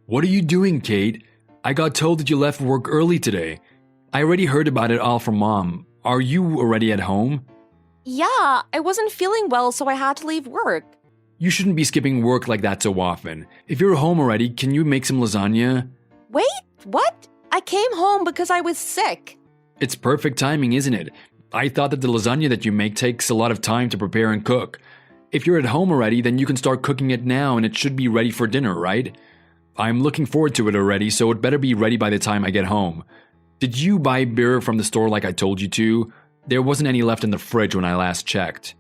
What are you doing, Kate? I got told that you left work early today. I already heard about it all from Mom. Are you already at home? Yeah, I wasn't feeling well, so I had to leave work. You shouldn't be skipping work like that so often. If you're home already, can you make some lasagna? Wait, what? I came home because I was sick. It's perfect timing, isn't it? I thought that the lasagna that you make takes a lot of time to prepare and cook. If you're at home already, then you can start cooking it now and it should be ready for dinner, right? I'm looking forward to it already, so it better be ready by the time I get home. Did you buy beer from the store like I told you to? There wasn't any left in the fridge when I last checked.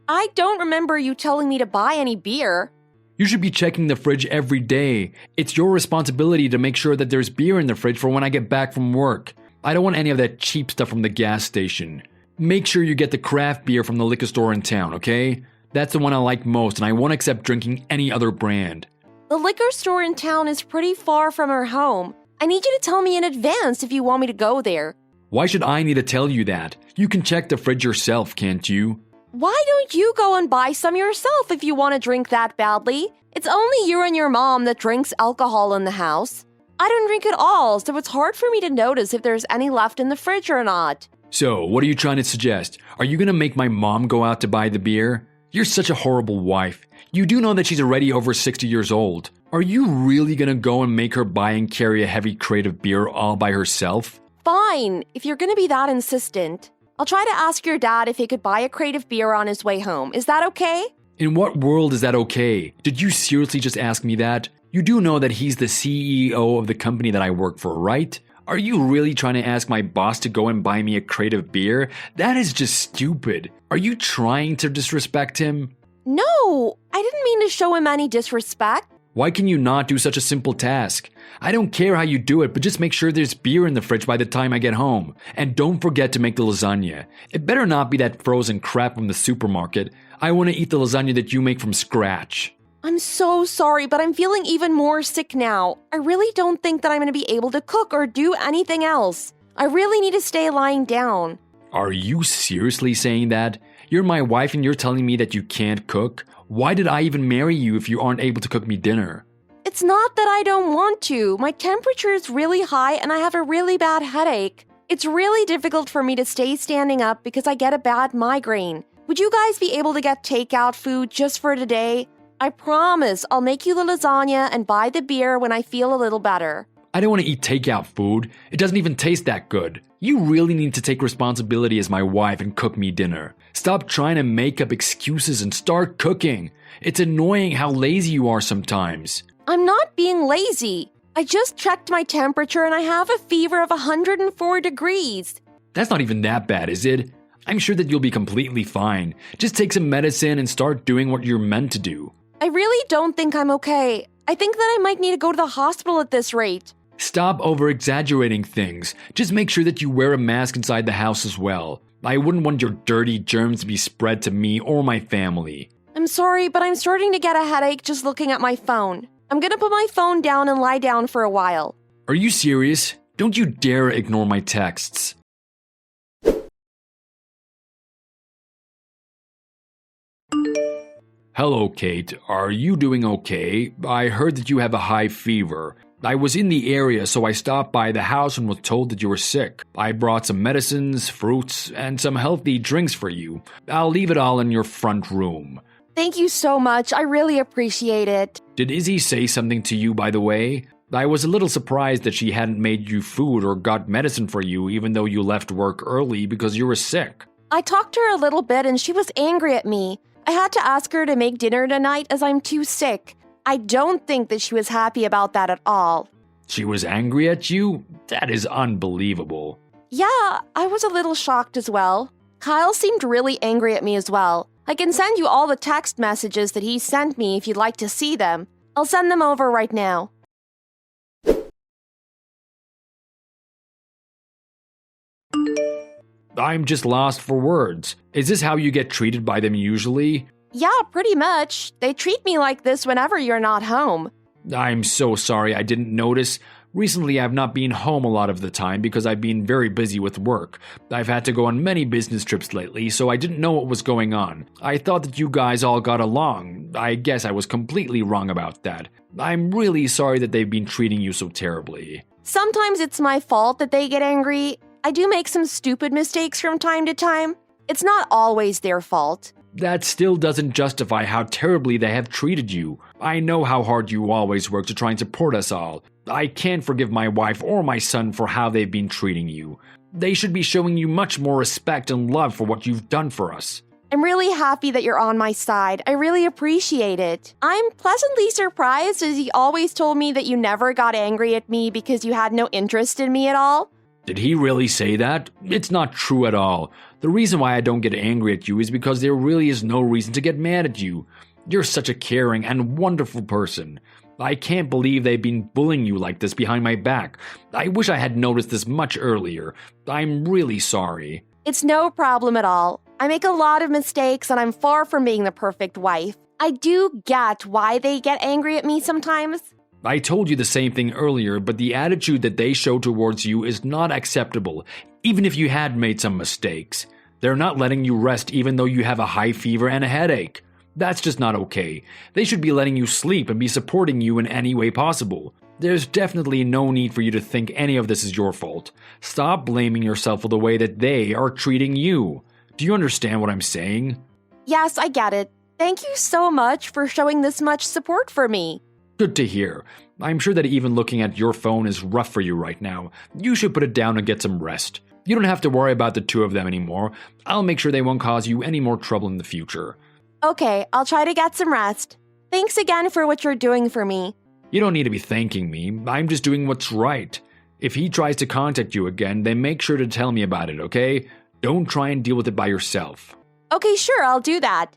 I don't remember you telling me to buy any beer. You should be checking the fridge every day. It's your responsibility to make sure that there's beer in the fridge for when I get back from work. I don't want any of that cheap stuff from the gas station. Make sure you get the craft beer from the liquor store in town, okay? That's the one I like most, and I won't accept drinking any other brand. The liquor store in town is pretty far from our home. I need you to tell me in advance if you want me to go there. Why should I need to tell you that? You can check the fridge yourself, can't you? Why don't you go and buy some yourself if you want to drink that badly? It's only you and your mom that drinks alcohol in the house. I don't drink at all, so it's hard for me to notice if there's any left in the fridge or not. So, what are you trying to suggest? Are you gonna make my mom go out to buy the beer? You're such a horrible wife. You do know that she's already over 60 years old. Are you really gonna go and make her buy and carry a heavy crate of beer all by herself? Fine, if you're gonna be that insistent. I'll try to ask your dad if he could buy a crate of beer on his way home. Is that okay? In what world is that okay? Did you seriously just ask me that? You do know that he's the CEO of the company that I work for, right? Are you really trying to ask my boss to go and buy me a crate of beer? That is just stupid. Are you trying to disrespect him? No, I didn't mean to show him any disrespect. Why can you not do such a simple task? I don't care how you do it, but just make sure there's beer in the fridge by the time I get home. And don't forget to make the lasagna. It better not be that frozen crap from the supermarket. I want to eat the lasagna that you make from scratch. I'm so sorry, but I'm feeling even more sick now. I really don't think that I'm going to be able to cook or do anything else. I really need to stay lying down. Are you seriously saying that? You're my wife and you're telling me that you can't cook? Why did I even marry you if you aren't able to cook me dinner? It's not that I don't want to. My temperature is really high and I have a really bad headache. It's really difficult for me to stay standing up because I get a bad migraine. Would you guys be able to get takeout food just for today? I promise I'll make you the lasagna and buy the beer when I feel a little better. I don't want to eat takeout food. It doesn't even taste that good. You really need to take responsibility as my wife and cook me dinner. Stop trying to make up excuses and start cooking. It's annoying how lazy you are sometimes. I'm not being lazy. I just checked my temperature and I have a fever of 104 degrees. That's not even that bad, is it? I'm sure that you'll be completely fine. Just take some medicine and start doing what you're meant to do. I really don't think I'm okay. I think that I might need to go to the hospital at this rate. Stop over-exaggerating things. Just make sure that you wear a mask inside the house as well. I wouldn't want your dirty germs to be spread to me or my family. I'm sorry, but I'm starting to get a headache just looking at my phone. I'm gonna put my phone down and lie down for a while. Are you serious? Don't you dare ignore my texts. Hello, Kate. Are you doing okay? I heard that you have a high fever. I was in the area, so I stopped by the house and was told that you were sick. I brought some medicines, fruits, and some healthy drinks for you. I'll leave it all in your front room. Thank you so much. I really appreciate it. Did Izzy say something to you, by the way? I was a little surprised that she hadn't made you food or got medicine for you even though you left work early because you were sick. I talked to her a little bit and she was angry at me. I had to ask her to make dinner tonight as I'm too sick. I don't think that she was happy about that at all. She was angry at you? That is unbelievable. Yeah, I was a little shocked as well. Kyle seemed really angry at me as well. I can send you all the text messages that he sent me if you'd like to see them. I'll send them over right now. I'm just lost for words. Is this how you get treated by them usually? Yeah, pretty much. They treat me like this whenever you're not home. I'm so sorry I didn't notice. Recently, I've not been home a lot of the time because I've been very busy with work. I've had to go on many business trips lately, so I didn't know what was going on. I thought that you guys all got along. I guess I was completely wrong about that. I'm really sorry that they've been treating you so terribly. Sometimes it's my fault that they get angry. I do make some stupid mistakes from time to time. It's not always their fault. That still doesn't justify how terribly they have treated you. I know how hard you always work to try and support us all. I can't forgive my wife or my son for how they've been treating you. They should be showing you much more respect and love for what you've done for us. I'm really happy that you're on my side. I really appreciate it. I'm pleasantly surprised as you always told me that you never got angry at me because you had no interest in me at all. Did he really say that? It's not true at all. The reason why I don't get angry at you is because there really is no reason to get mad at you. You're such a caring and wonderful person. I can't believe they've been bullying you like this behind my back. I wish I had noticed this much earlier. I'm really sorry. It's no problem at all. I make a lot of mistakes and I'm far from being the perfect wife. I do get why they get angry at me sometimes. I told you the same thing earlier, but the attitude that they show towards you is not acceptable, even if you had made some mistakes. They're not letting you rest even though you have a high fever and a headache. That's just not okay. They should be letting you sleep and be supporting you in any way possible. There's definitely no need for you to think any of this is your fault. Stop blaming yourself for the way that they are treating you. Do you understand what I'm saying? Yes, I get it. Thank you so much for showing this much support for me. Good to hear. I'm sure that even looking at your phone is rough for you right now. You should put it down and get some rest. You don't have to worry about the two of them anymore. I'll make sure they won't cause you any more trouble in the future. Okay, I'll try to get some rest. Thanks again for what you're doing for me. You don't need to be thanking me. I'm just doing what's right. If he tries to contact you again, then make sure to tell me about it, okay? Don't try and deal with it by yourself. Okay, sure, I'll do that.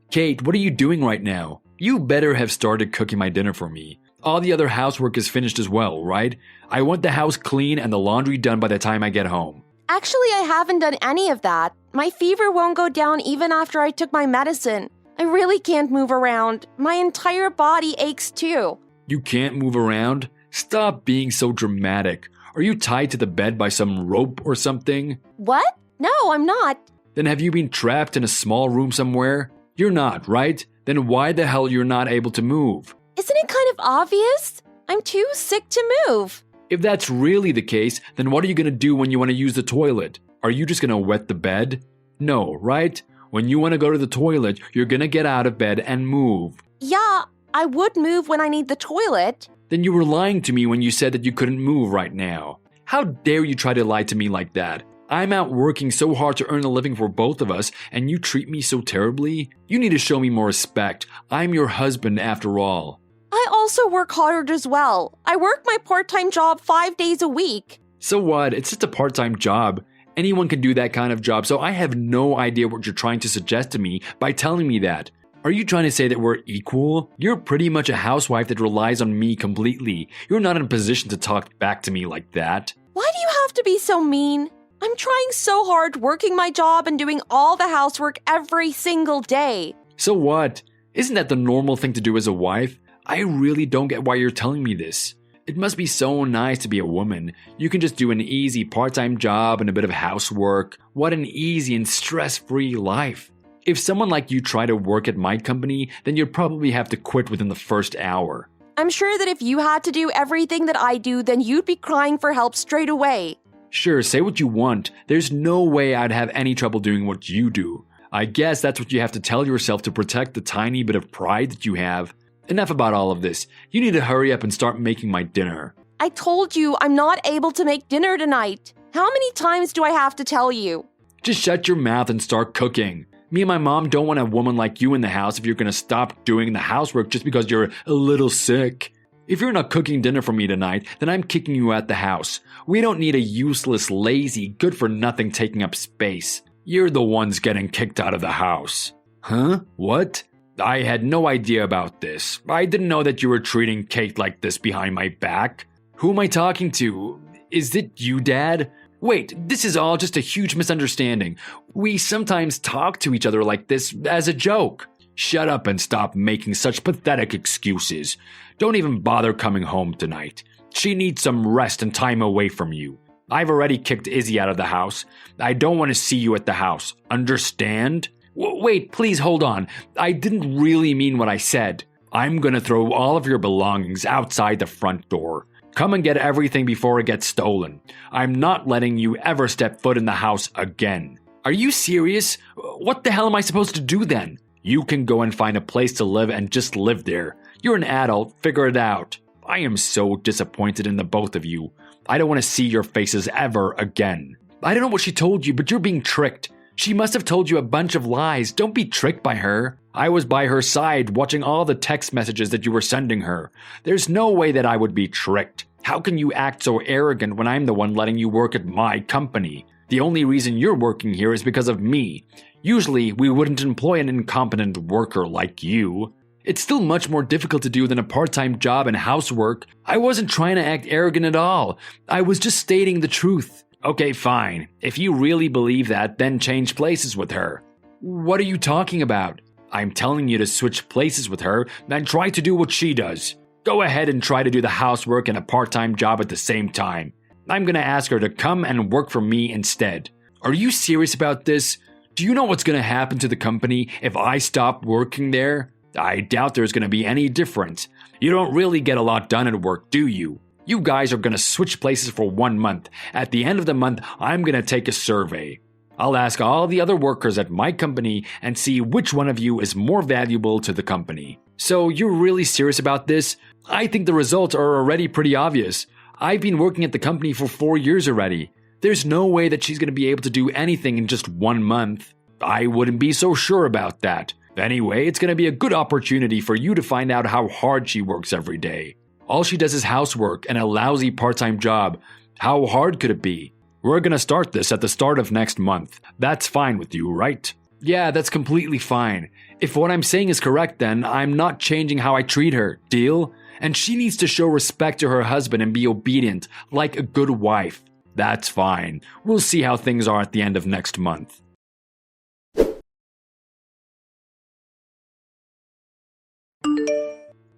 Kate, what are you doing right now? You better have started cooking my dinner for me. All the other housework is finished as well, right? I want the house clean and the laundry done by the time I get home. Actually, I haven't done any of that. My fever won't go down even after I took my medicine. I really can't move around. My entire body aches too. You can't move around? Stop being so dramatic. Are you tied to the bed by some rope or something? What? No, I'm not. Then have you been trapped in a small room somewhere? You're not, right? Then why the hell you're not able to move? Isn't it kind of obvious? I'm too sick to move. If that's really the case, then what are you going to do when you want to use the toilet? Are you just going to wet the bed? No, right? When you want to go to the toilet, you're going to get out of bed and move. Yeah, I would move when I need the toilet. Then you were lying to me when you said that you couldn't move right now. How dare you try to lie to me like that? I'm out working so hard to earn a living for both of us, and you treat me so terribly? You need to show me more respect. I'm your husband after all. I also work hard as well. I work my part-time job 5 days a week. So what? It's just a part-time job. Anyone can do that kind of job, so I have no idea what you're trying to suggest to me by telling me that. Are you trying to say that we're equal? You're pretty much a housewife that relies on me completely. You're not in a position to talk back to me like that. Why do you have to be so mean? I'm trying so hard working my job and doing all the housework every single day. So what? Isn't that the normal thing to do as a wife? I really don't get why you're telling me this. It must be so nice to be a woman. You can just do an easy part-time job and a bit of housework. What an easy and stress-free life. If someone like you tried to work at my company, then you'd probably have to quit within the first hour. I'm sure that if you had to do everything that I do, then you'd be crying for help straight away. Sure, say what you want. There's no way I'd have any trouble doing what you do. I guess that's what you have to tell yourself to protect the tiny bit of pride that you have. Enough about all of this. You need to hurry up and start making my dinner. I told you I'm not able to make dinner tonight. How many times do I have to tell you? Just shut your mouth and start cooking. Me and my mom don't want a woman like you in the house if you're gonna stop doing the housework just because you're a little sick. If you're not cooking dinner for me tonight, then I'm kicking you out the house. We don't need a useless, lazy, good-for-nothing taking up space. You're the ones getting kicked out of the house. Huh? What? I had no idea about this. I didn't know that you were treating Kate like this behind my back. Who am I talking to? Is it you, Dad? Wait, this is all just a huge misunderstanding. We sometimes talk to each other like this as a joke. Shut up and stop making such pathetic excuses. Don't even bother coming home tonight. She needs some rest and time away from you. I've already kicked Izzy out of the house. I don't want to see you at the house. Understand? Wait, please hold on. I didn't really mean what I said. I'm gonna throw all of your belongings outside the front door. Come and get everything before it gets stolen. I'm not letting you ever step foot in the house again. Are you serious? What the hell am I supposed to do then? You can go and find a place to live and just live there. You're an adult, figure it out. I am so disappointed in the both of you. I don't want to see your faces ever again. I don't know what she told you, but you're being tricked. She must have told you a bunch of lies. Don't be tricked by her. I was by her side watching all the text messages that you were sending her. There's no way that I would be tricked. How can you act so arrogant when I'm the one letting you work at my company? The only reason you're working here is because of me. Usually, we wouldn't employ an incompetent worker like you. It's still much more difficult to do than a part-time job and housework. I wasn't trying to act arrogant at all. I was just stating the truth. Okay, fine. If you really believe that, then change places with her. What are you talking about? I'm telling you to switch places with her and try to do what she does. Go ahead and try to do the housework and a part-time job at the same time. I'm gonna ask her to come and work for me instead. Are you serious about this? Do you know what's gonna happen to the company if I stop working there? I doubt there's gonna be any difference. You don't really get a lot done at work, do you? You guys are gonna switch places for 1 month. At the end of the month, I'm gonna take a survey. I'll ask all the other workers at my company and see which one of you is more valuable to the company. So you're really serious about this? I think the results are already pretty obvious. I've been working at the company for 4 years already. There's no way that she's gonna be able to do anything in just 1 month. I wouldn't be so sure about that. Anyway, it's gonna be a good opportunity for you to find out how hard she works every day. All she does is housework and a lousy part-time job. How hard could it be? We're gonna start this at the start of next month. That's fine with you, right? Yeah, that's completely fine. If what I'm saying is correct, then I'm not changing how I treat her. Deal? And she needs to show respect to her husband and be obedient, like a good wife. That's fine. We'll see how things are at the end of next month.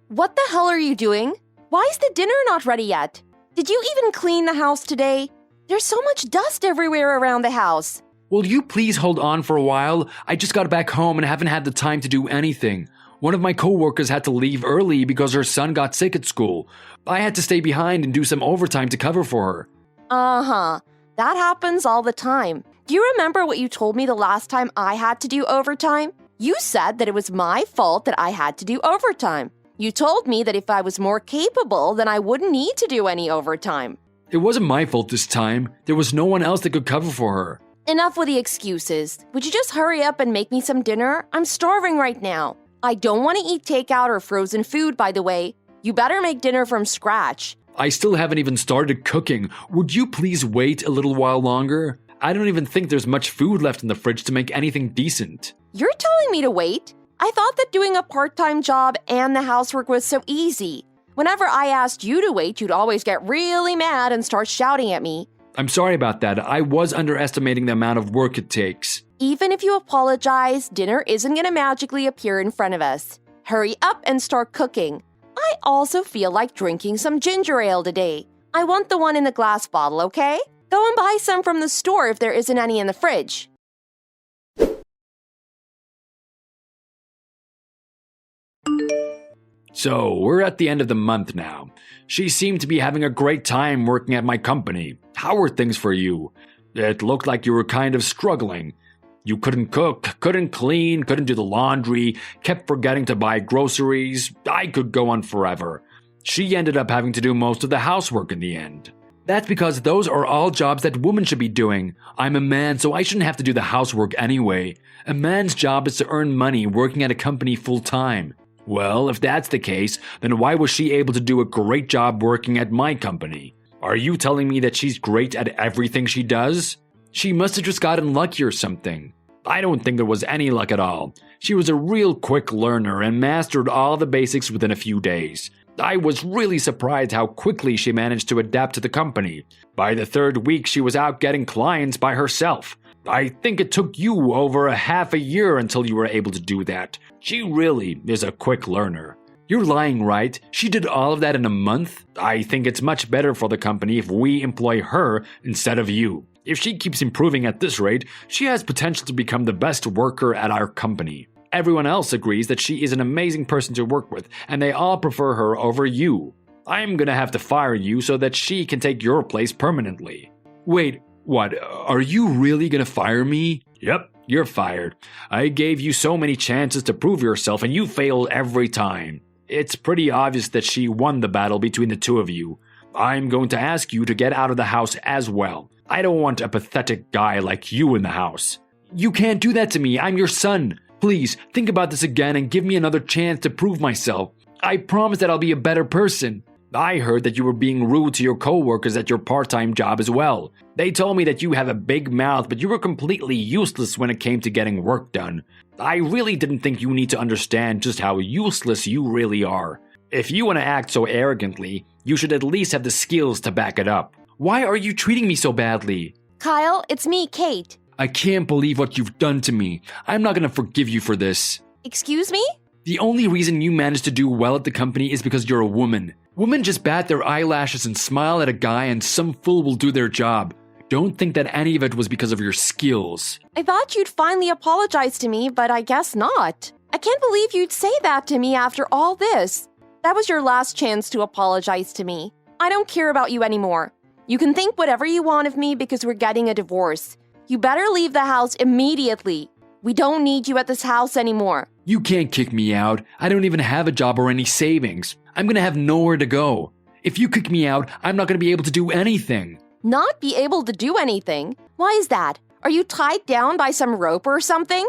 What the hell are you doing? Why is the dinner not ready yet? Did you even clean the house today? There's so much dust everywhere around the house. Will you please hold on for a while? I just got back home and haven't had the time to do anything. One of my coworkers had to leave early because her son got sick at school. I had to stay behind and do some overtime to cover for her. Uh-huh. That happens all the time. Do you remember what you told me the last time I had to do overtime? You said that it was my fault that I had to do overtime. You told me that if I was more capable, then I wouldn't need to do any overtime. It wasn't my fault this time. There was no one else that could cover for her. Enough with the excuses. Would you just hurry up and make me some dinner? I'm starving right now. I don't want to eat takeout or frozen food, by the way. You better make dinner from scratch. I still haven't even started cooking. Would you please wait a little while longer? I don't even think there's much food left in the fridge to make anything decent. You're telling me to wait? I thought that doing a part-time job and the housework was so easy. Whenever I asked you to wait, you'd always get really mad and start shouting at me. I'm sorry about that. I was underestimating the amount of work it takes. Even if you apologize, dinner isn't going to magically appear in front of us. Hurry up and start cooking. I also feel like drinking some ginger ale today. I want the one in the glass bottle, okay? Go and buy some from the store if there isn't any in the fridge. So, we're at the end of the month now. She seemed to be having a great time working at my company. How were things for you? It looked like you were kind of struggling. You couldn't cook, couldn't clean, couldn't do the laundry, kept forgetting to buy groceries. I could go on forever. She ended up having to do most of the housework in the end. That's because those are all jobs that women should be doing. I'm a man, so I shouldn't have to do the housework anyway. A man's job is to earn money working at a company full-time. Well, if that's the case, then why was she able to do a great job working at my company? Are you telling me that she's great at everything she does? She must have just gotten lucky or something. I don't think there was any luck at all. She was a real quick learner and mastered all the basics within a few days. I was really surprised how quickly she managed to adapt to the company. By the 3rd week, she was out getting clients by herself. I think it took you over a half a year until you were able to do that. She really is a quick learner. You're lying, right? She did all of that in a month? I think it's much better for the company if we employ her instead of you. If she keeps improving at this rate, she has potential to become the best worker at our company. Everyone else agrees that she is an amazing person to work with, and they all prefer her over you. I'm gonna have to fire you so that she can take your place permanently. Wait, what? Are you really gonna fire me? Yep, you're fired. I gave you so many chances to prove yourself and you failed every time. It's pretty obvious that she won the battle between the two of you. I'm going to ask you to get out of the house as well. I don't want a pathetic guy like you in the house. You can't do that to me. I'm your son. Please, think about this again and give me another chance to prove myself. I promise that I'll be a better person. I heard that you were being rude to your coworkers at your part-time job as well. They told me that you have a big mouth, but you were completely useless when it came to getting work done. I really didn't think you need to understand just how useless you really are. If you want to act so arrogantly, you should at least have the skills to back it up. Why are you treating me so badly? Kyle, it's me, Kate. I can't believe what you've done to me. I'm not going to forgive you for this. Excuse me? The only reason you managed to do well at the company is because you're a woman. Women just bat their eyelashes and smile at a guy and some fool will do their job. Don't think that any of it was because of your skills. I thought you'd finally apologize to me, but I guess not. I can't believe you'd say that to me after all this. That was your last chance to apologize to me. I don't care about you anymore. You can think whatever you want of me because we're getting a divorce. You better leave the house immediately. We don't need you at this house anymore. You can't kick me out. I don't even have a job or any savings. I'm gonna have nowhere to go. If you kick me out, I'm not gonna be able to do anything. Not be able to do anything? Why is that? Are you tied down by some rope or something?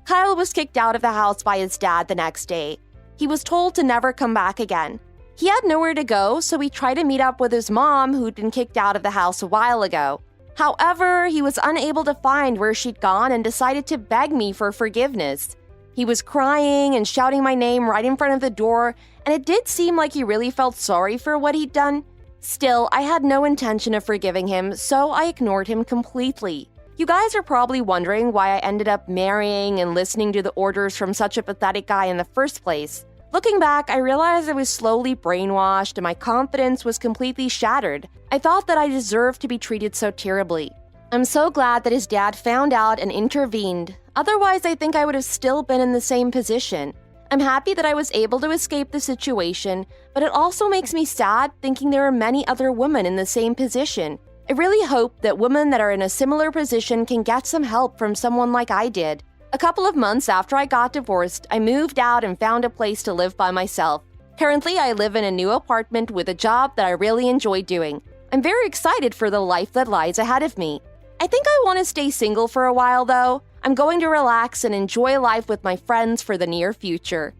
Kyle was kicked out of the house by his dad the next day. He was told to never come back again. He had nowhere to go, so he tried to meet up with his mom, who'd been kicked out of the house a while ago. However, he was unable to find where she'd gone and decided to beg me for forgiveness. He was crying and shouting my name right in front of the door, and it did seem like he really felt sorry for what he'd done. Still, I had no intention of forgiving him, so I ignored him completely. You guys are probably wondering why I ended up marrying and listening to the orders from such a pathetic guy in the first place. Looking back, I realized I was slowly brainwashed and my confidence was completely shattered. I thought that I deserved to be treated so terribly. I'm so glad that his dad found out and intervened. Otherwise, I think I would have still been in the same position. I'm happy that I was able to escape the situation, but it also makes me sad thinking there are many other women in the same position. I really hope that women that are in a similar position can get some help from someone like I did. A couple of months after I got divorced, I moved out and found a place to live by myself. Currently, I live in a new apartment with a job that I really enjoy doing. I'm very excited for the life that lies ahead of me. I think I want to stay single for a while, though. I'm going to relax and enjoy life with my friends for the near future.